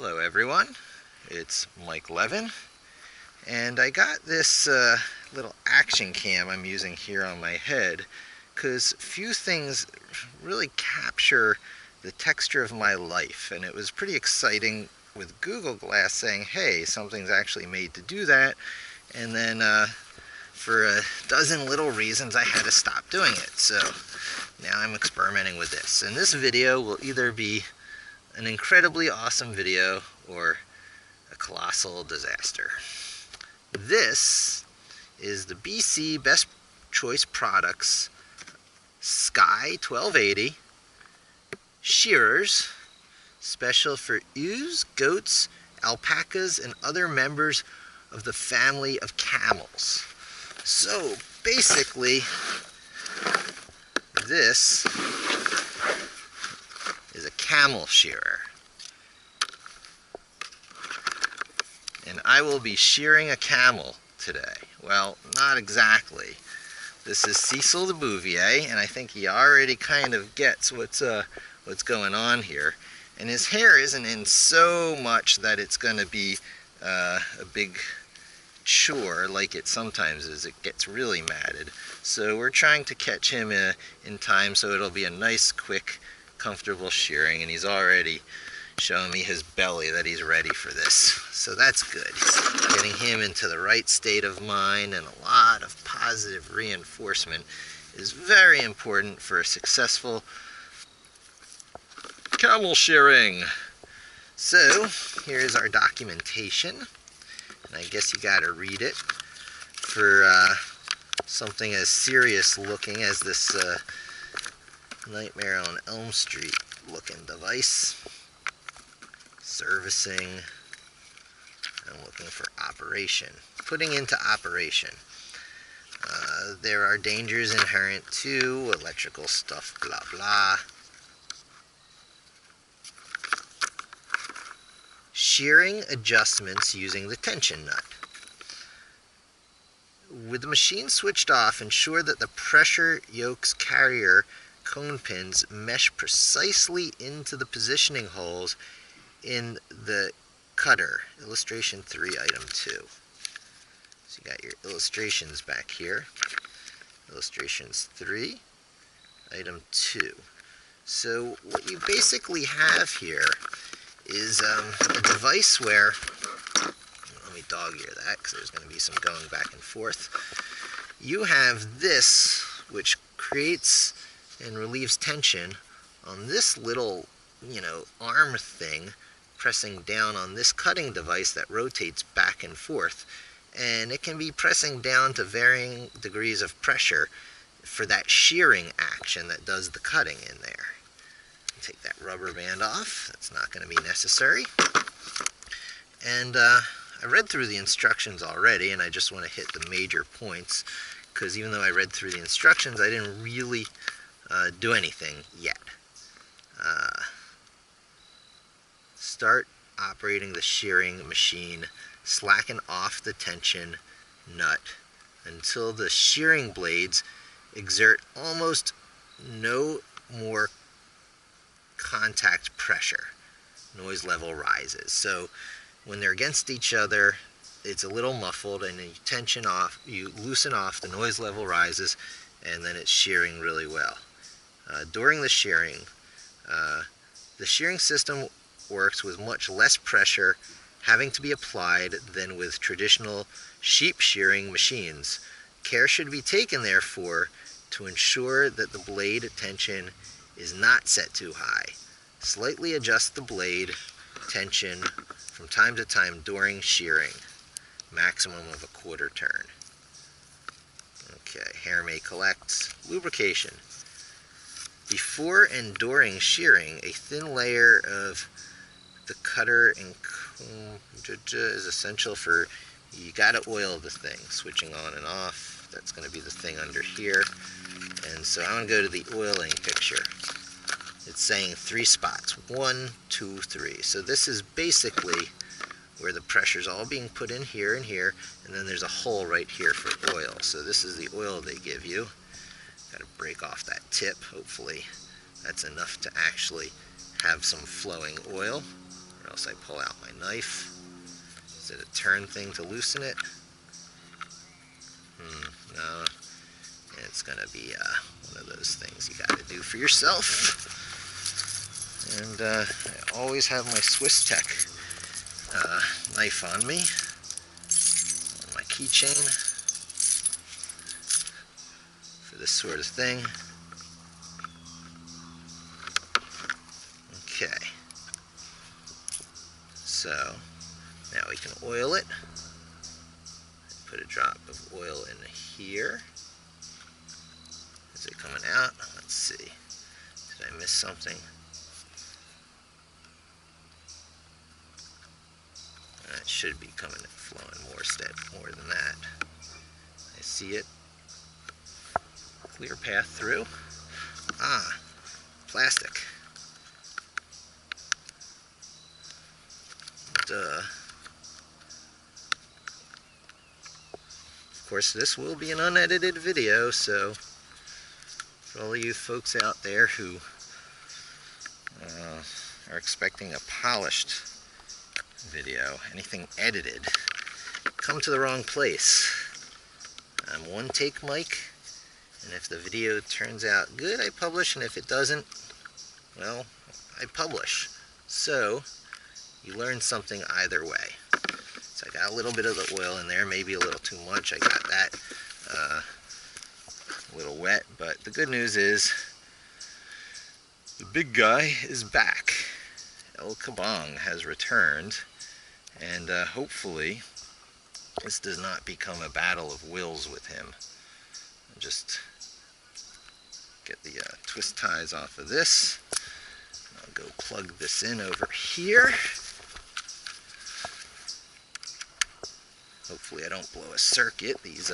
Hello everyone, it's Mike Levin, and I got this little action cam I'm using here on my head because few things really capture the texture of my life, and it was pretty exciting with Google Glass saying, hey, something's actually made to do that, and then for a dozen little reasons I had to stop doing it. So now I'm experimenting with this, and this video will either be an incredibly awesome video or a colossal disaster. This is the BC Best Choice Products Sky 1280 shearers, special for ewes, goats, alpacas, and other members of the family of camels. So basically, this is a camel shearer. And I will be shearing a camel today. Well, not exactly. This is Cecil the Bouvier, and I think he already kind of gets what's going on here. And his hair isn't in so much that it's going to be a big chore like it sometimes is. It gets really matted. So we're trying to catch him in time so it'll be a nice, quick, comfortable shearing, and he's already showing me his belly that he's ready for this. So that's good. Getting him into the right state of mind and a lot of positive reinforcement is very important for a successful camel shearing. So here's our documentation, and I guess you gotta read it for something as serious looking as this Nightmare on Elm Street looking device. Servicing. I'm looking for operation. Putting into operation. There are dangers inherent to electrical stuff, blah blah. Shearing adjustments using the tension nut. With the machine switched off, ensure that the pressure yoke's carrier cone pins mesh precisely into the positioning holes in the cutter. Illustration 3, item 2. So you got your illustrations back here. Illustrations 3, item 2. So what you basically have here is a device where, let me dog ear that because there's going to be some going back and forth. You have this, which creates and relieves tension on this little, arm thing, pressing down on this cutting device that rotates back and forth. And it can be pressing down to varying degrees of pressure for that shearing action that does the cutting in there. Take that rubber band off. That's not going to be necessary. And I read through the instructions already, and I just want to hit the major points, because even though I read through the instructions, I didn't really do anything yet. Start operating the shearing machine. Slacken off the tension nut until the shearing blades exert almost no more contact pressure. Noise level rises. So when they're against each other, it's a little muffled, and you loosen off, the noise level rises, and then it's shearing really well. During the shearing system works with much less pressure having to be applied than with traditional sheep shearing machines. Care should be taken, therefore, to ensure that the blade tension is not set too high. Slightly adjust the blade tension from time to time during shearing. Maximum of a quarter turn. Okay, hair may collect. Lubrication. Before and during shearing, a thin layer of the cutter and comb is essential for, you gotta oil the thing, switching on and off. That's gonna be the thing under here. And so I'm gonna go to the oiling picture. It's saying 3 spots, 1, 2, 3. So this is basically where the pressure's all being put in here and here, and then there's a hole right here for oil. So this is the oil they give you. Got to break off that tip. Hopefully that's enough to actually have some flowing oil. or else I pull out my knife. Is it a turn thing to loosen it? No. It's going to be one of those things you got to do for yourself. And I always have my Swiss Tech knife on me, on my keychain, for this sort of thing. Okay. So, now we can oil it. Put a drop of oil in here. Is it coming out? Let's see. Did I miss something? It should be coming and flowing more than that. I see it. Clear path through. Ah, plastic. Duh. Of course, this will be an unedited video, so for all of you folks out there who are expecting a polished video, anything edited, come to the wrong place. I'm one take Mike, and if the video turns out good, I publish, and if it doesn't, well, I publish. So, you learn something either way. So I got a little bit of the oil in there, maybe a little too much. I got that a little wet, but the good news is the big guy is back. El Kabong has returned, and hopefully this does not become a battle of wills with him. I'll just get the twist ties off of this. I'll go plug this in over here. Hopefully I don't blow a circuit. These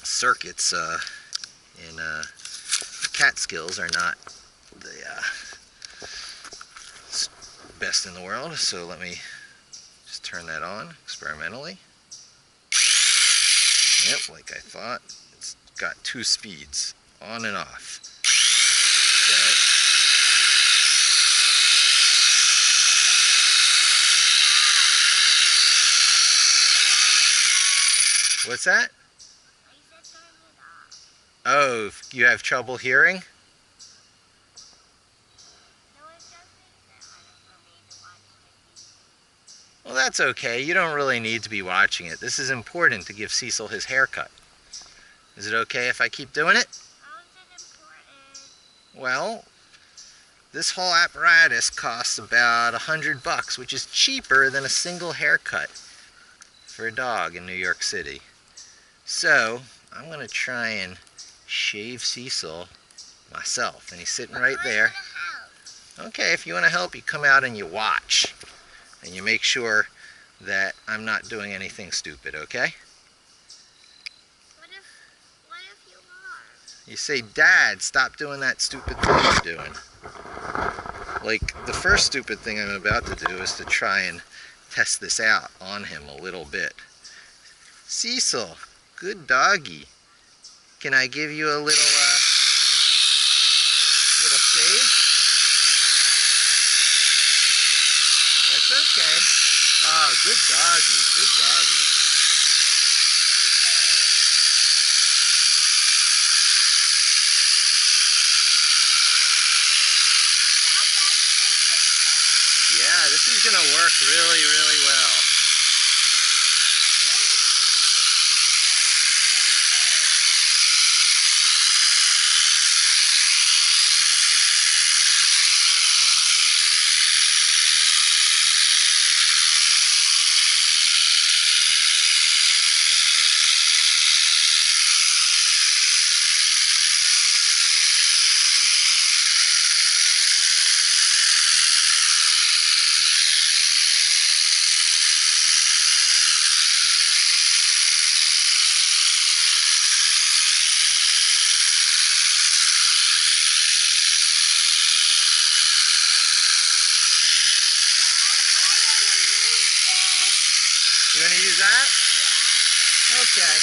circuits in Catskills are not the best in the world, so let me just turn that on experimentally. Yep, like I thought, it's got 2 speeds, on and off. So, what's that? Oh, you have trouble hearing? Well, that's okay. You don't really need to be watching it. This is important to give Cecil his haircut. Is it okay if I keep doing it? How is it important? Well, this whole apparatus costs about $100, which is cheaper than a single haircut for a dog in New York City. So, I'm going to try and shave Cecil myself. And he's sitting right there. Okay, if you want to help, you come out and you watch. And you make sure that I'm not doing anything stupid, okay? What if you are? You say, Dad, stop doing that stupid thing you're doing. Like, the first stupid thing I'm about to do is to try and test this out on him a little bit. Cecil, good doggy. Can I give you a little shave? That's okay. Oh, good doggy, good doggy. Yeah, this is going to work really, really well. You want to use that? Yeah. Okay.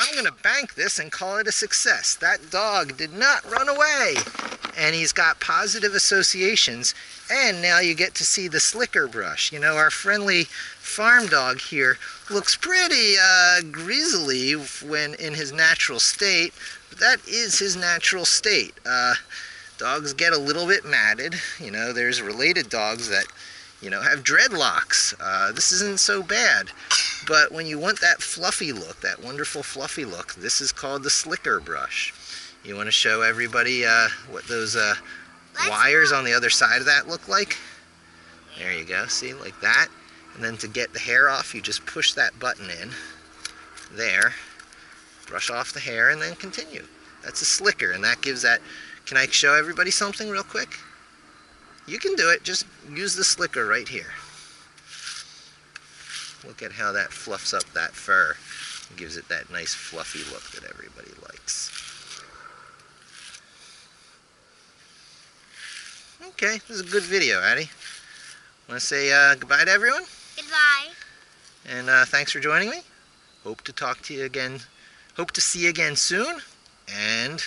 I'm going to bank this and call it a success. That dog did not run away. and he's got positive associations. And now you get to see the slicker brush. You know, our friendly farm dog here looks pretty grizzly when in his natural state, but that is his natural state. Dogs get a little bit matted. You know, there's related dogs that, you know, have dreadlocks. This isn't so bad. But when you want that fluffy look, that wonderful fluffy look, this is called the slicker brush. You want to show everybody what those wires on the other side of that look like? There you go, see, like that. And then to get the hair off, you just push that button in. There. Brush off the hair and then continue. That's a slicker, and that gives that... Can I show everybody something real quick? You can do it, just use the slicker right here. Look at how that fluffs up that fur. It gives it that nice fluffy look that everybody likes. Okay, this is a good video, Addie. Want to say goodbye to everyone? Goodbye. And thanks for joining me. Hope to talk to you again. Hope to see you again soon. And...